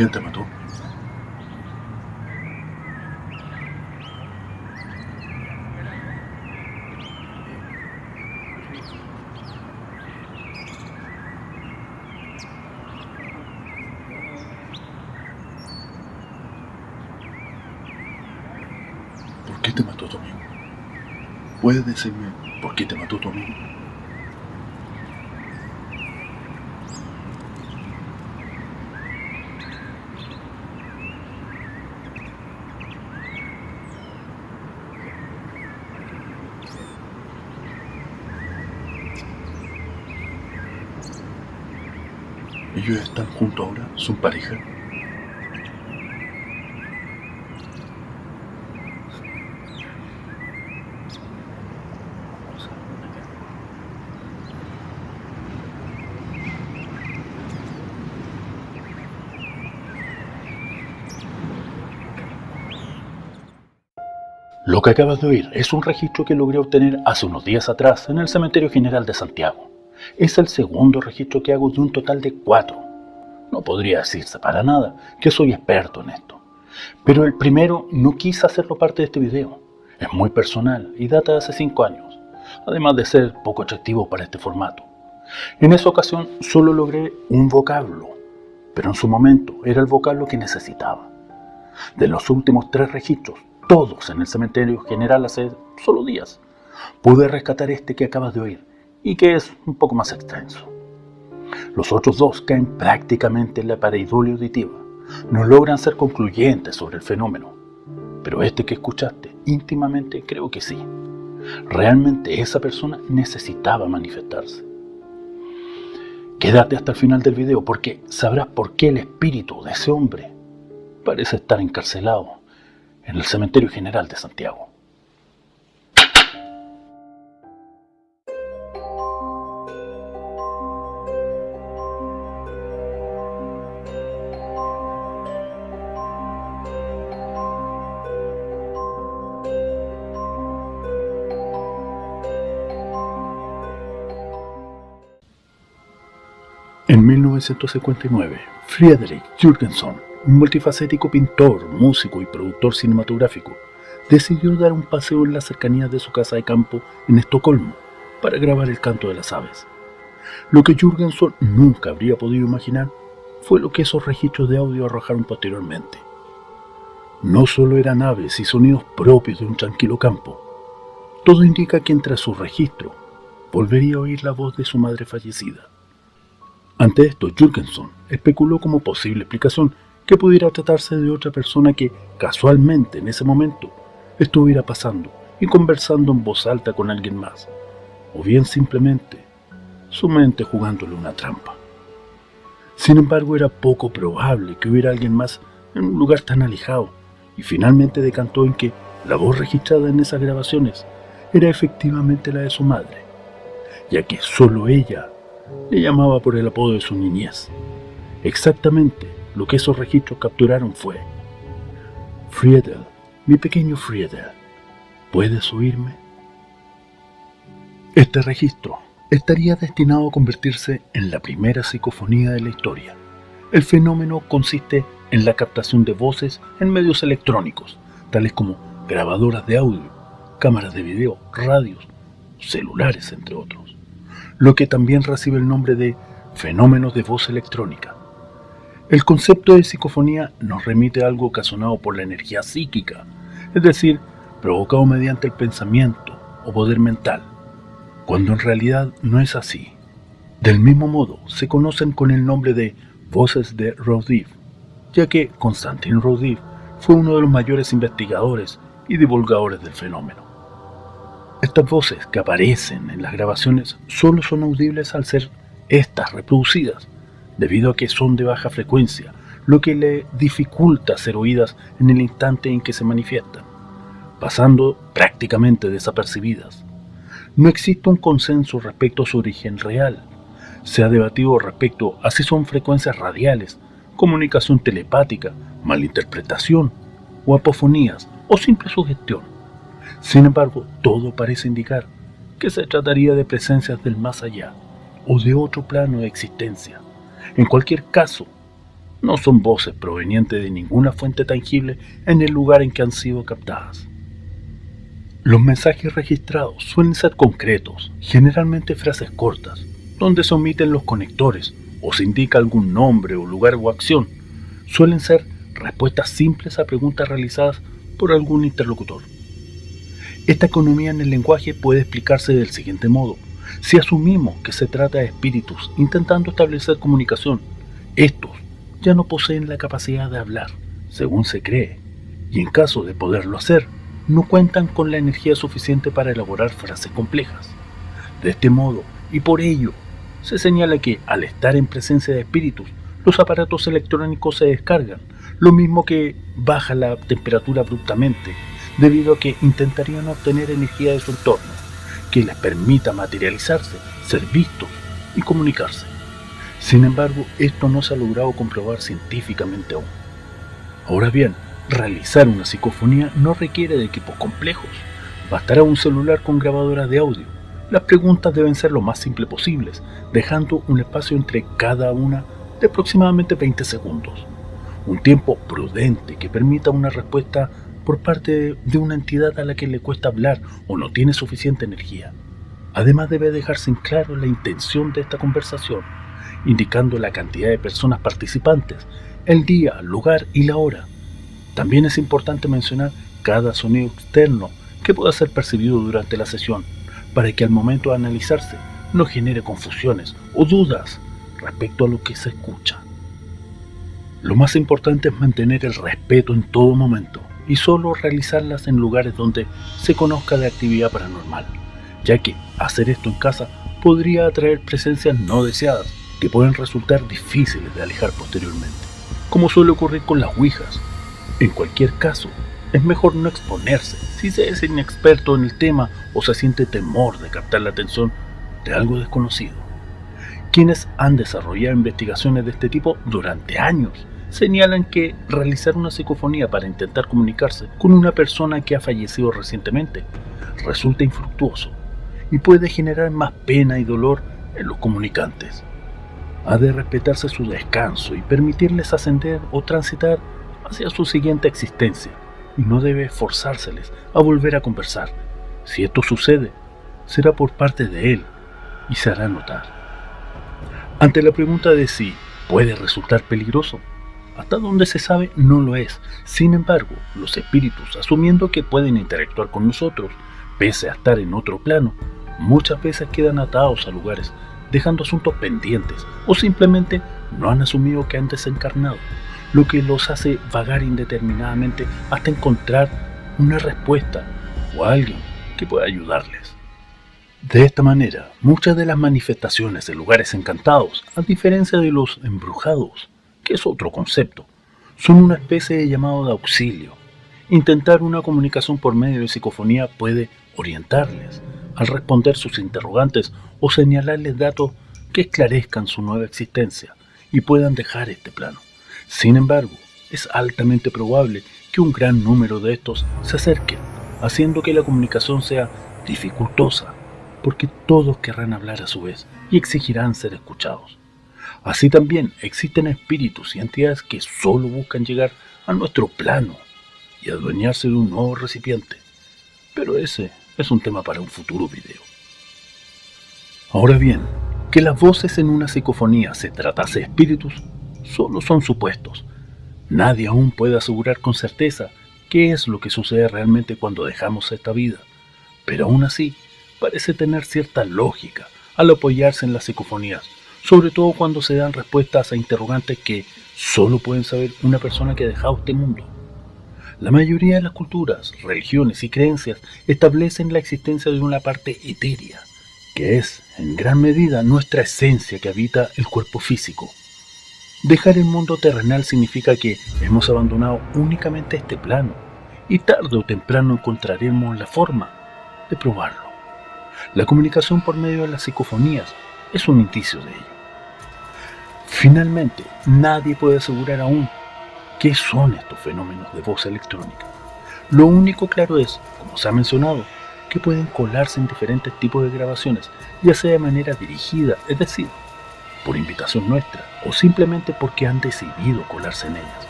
¿Quién te mató? ¿Por qué te mató tu amigo? ¿Puedes decirme por qué te mató tu amigo? ¿Ellos están juntos ahora? ¿Son pareja? Lo que acabas de oír es un registro que logré obtener hace unos días atrás en el Cementerio General de Santiago. Es el segundo registro que hago de un total de 4. No podría decirse para nada que soy experto en esto. Pero el primero no quise hacerlo parte de este video. Es muy personal y data de hace 5 años, además de ser poco atractivo para este formato. En esa ocasión solo logré un vocablo, pero en su momento era el vocablo que necesitaba. De los últimos 3 registros, todos en el Cementerio General hace solo días, pude rescatar este que acabas de oír y que es un poco más extenso. Los otros 2 caen prácticamente en la pareidolia auditiva, no logran ser concluyentes sobre el fenómeno, pero este que escuchaste íntimamente creo que sí. Realmente esa persona necesitaba manifestarse. Quédate hasta el final del video porque sabrás por qué el espíritu de ese hombre parece estar encarcelado en el Cementerio General de Santiago. En 1959, Fredrik Jürgenson, un multifacético pintor, músico y productor cinematográfico, decidió dar un paseo en las cercanías de su casa de campo en Estocolmo para grabar el canto de las aves. Lo que Jürgenson nunca habría podido imaginar fue lo que esos registros de audio arrojaron posteriormente. No solo eran aves y sonidos propios de un tranquilo campo. Todo indica que entre sus registros volvería a oír la voz de su madre fallecida. Ante esto, Jürgenson especuló como posible explicación que pudiera tratarse de otra persona que, casualmente en ese momento, estuviera pasando y conversando en voz alta con alguien más, o bien simplemente su mente jugándole una trampa. Sin embargo, era poco probable que hubiera alguien más en un lugar tan alejado, y finalmente decantó en que la voz registrada en esas grabaciones era efectivamente la de su madre, ya que solo ella le llamaba por el apodo de su niñez. Exactamente lo que esos registros capturaron fue: Friedel, mi pequeño Friedel, ¿puedes oírme? Este registro estaría destinado a convertirse en la primera psicofonía de la historia. El fenómeno consiste en la captación de voces en medios electrónicos, tales como grabadoras de audio, cámaras de video, radios, celulares, entre otros, lo que también recibe el nombre de fenómenos de voz electrónica. El concepto de psicofonía nos remite a algo ocasionado por la energía psíquica, es decir, provocado mediante el pensamiento o poder mental, cuando en realidad no es así. Del mismo modo, se conocen con el nombre de voces de Raudive, ya que Konstantin Raudive fue uno de los mayores investigadores y divulgadores del fenómeno. Estas voces que aparecen en las grabaciones solo son audibles al ser estas reproducidas, debido a que son de baja frecuencia, lo que le dificulta ser oídas en el instante en que se manifiestan, pasando prácticamente desapercibidas. No existe un consenso respecto a su origen real. Se ha debatido respecto a si son frecuencias radiales, comunicación telepática, malinterpretación, o apofonías, o simple sugestión. Sin embargo, todo parece indicar que se trataría de presencias del más allá, o de otro plano de existencia. En cualquier caso, No son voces provenientes de ninguna fuente tangible en el lugar en que han sido captadas. Los mensajes registrados suelen ser concretos, generalmente frases cortas, donde se omiten los conectores o se indica algún nombre o lugar o acción. Suelen ser respuestas simples a preguntas realizadas por algún interlocutor. Esta economía en el lenguaje puede explicarse del siguiente modo. Si asumimos que se trata de espíritus intentando establecer comunicación, estos ya no poseen la capacidad de hablar, según se cree, y en caso de poderlo hacer, no cuentan con la energía suficiente para elaborar frases complejas. De este modo, y por ello, se señala que al estar en presencia de espíritus, los aparatos electrónicos se descargan, lo mismo que baja la temperatura abruptamente, debido a que intentarían obtener energía de su entorno, que les permita materializarse, ser vistos y comunicarse. Sin embargo, esto no se ha logrado comprobar científicamente aún. Ahora bien, realizar una psicofonía no requiere de equipos complejos. Bastará un celular con grabadora de audio. Las preguntas deben ser lo más simple posibles, dejando un espacio entre cada una de aproximadamente 20 segundos. Un tiempo prudente que permita una respuesta por parte de una entidad a la que le cuesta hablar o no tiene suficiente energía. Además, debe dejarse en claro la intención de esta conversación, indicando la cantidad de personas participantes, el día, lugar y la hora. También es importante mencionar cada sonido externo que pueda ser percibido durante la sesión, para que al momento de analizarse no genere confusiones o dudas respecto a lo que se escucha. Lo más importante es mantener el respeto en todo momento y solo realizarlas en lugares donde se conozca de actividad paranormal, ya que hacer esto en casa podría atraer presencias no deseadas que pueden resultar difíciles de alejar posteriormente, como suele ocurrir con las ouijas. En cualquier caso, es mejor no exponerse si se es inexperto en el tema o se siente temor de captar la atención de algo desconocido. Quienes han desarrollado investigaciones de este tipo durante años señalan que realizar una psicofonía para intentar comunicarse con una persona que ha fallecido recientemente resulta infructuoso y puede generar más pena y dolor en los comunicantes. Ha de respetarse su descanso y permitirles ascender o transitar hacia su siguiente existencia, y no debe forzárseles a volver a conversar. Si esto sucede, será por parte de él y se hará notar. Ante la pregunta de si puede resultar peligroso, hasta donde se sabe no lo es. Sin embargo, los espíritus, asumiendo que pueden interactuar con nosotros, pese a estar en otro plano, muchas veces quedan atados a lugares, dejando asuntos pendientes, o simplemente no han asumido que han desencarnado, lo que los hace vagar indeterminadamente hasta encontrar una respuesta o alguien que pueda ayudarles. De esta manera, muchas de las manifestaciones de lugares encantados, a diferencia de los embrujados, que es otro concepto, son una especie de llamado de auxilio. Intentar una comunicación por medio de psicofonía puede orientarles al responder sus interrogantes o señalarles datos que esclarezcan su nueva existencia y puedan dejar este plano. Sin embargo, es altamente probable que un gran número de estos se acerquen, haciendo que la comunicación sea dificultosa, porque todos querrán hablar a su vez y exigirán ser escuchados. Así también existen espíritus y entidades que solo buscan llegar a nuestro plano y adueñarse de un nuevo recipiente, pero ese es un tema para un futuro video. Ahora bien, que las voces en una psicofonía se tratase de espíritus solo son supuestos. Nadie aún puede asegurar con certeza qué es lo que sucede realmente cuando dejamos esta vida, pero aún así parece tener cierta lógica al apoyarse en las psicofonías, sobre todo cuando se dan respuestas a interrogantes que solo pueden saber una persona que ha dejado este mundo. La mayoría de las culturas, religiones y creencias establecen la existencia de una parte etérea, que es, en gran medida, nuestra esencia que habita el cuerpo físico. Dejar el mundo terrenal significa que hemos abandonado únicamente este plano, y tarde o temprano encontraremos la forma de probarlo. La comunicación por medio de las psicofonías es un indicio de ello. Finalmente, nadie puede asegurar aún qué son estos fenómenos de voz electrónica. Lo único claro es, como se ha mencionado, que pueden colarse en diferentes tipos de grabaciones, ya sea de manera dirigida, es decir, por invitación nuestra o simplemente porque han decidido colarse en ellas.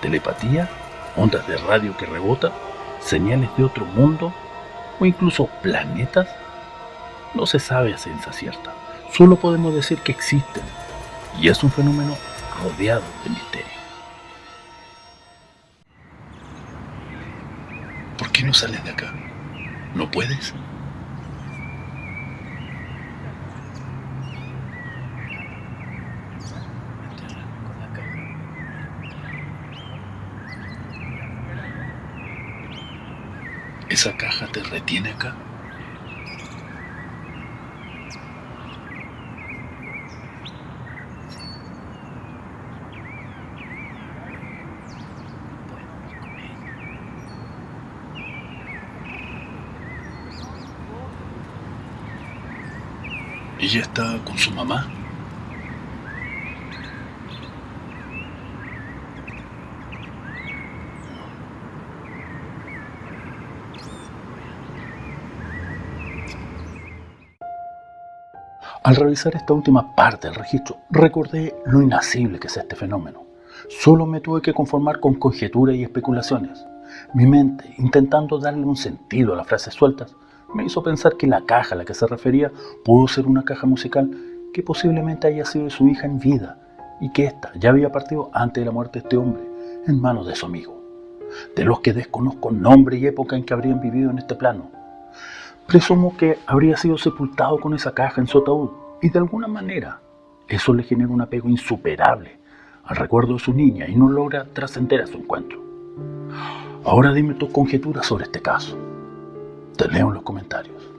Telepatía, ondas de radio que rebotan, señales de otro mundo o incluso planetas. No se sabe a ciencia cierta, solo podemos decir que existen y es un fenómeno rodeado de misterio. ¿Por qué no sales de acá? ¿No puedes? ¿Esa caja te retiene acá? ¿Ella está con su mamá? Al revisar esta última parte del registro, recordé lo inacible que es este fenómeno. Solo me tuve que conformar con conjeturas y especulaciones. Mi mente, intentando darle un sentido a las frases sueltas, me hizo pensar que la caja a la que se refería pudo ser una caja musical que posiblemente haya sido de su hija en vida y que ésta ya había partido antes de la muerte de este hombre en manos de su amigo, de los que desconozco nombre y época en que habrían vivido en este plano. Presumo que habría sido sepultado con esa caja en su ataúd y de alguna manera eso le genera un apego insuperable al recuerdo de su niña y no logra trascender a su encuentro. Ahora dime tus conjeturas sobre este caso. Te leo en los comentarios.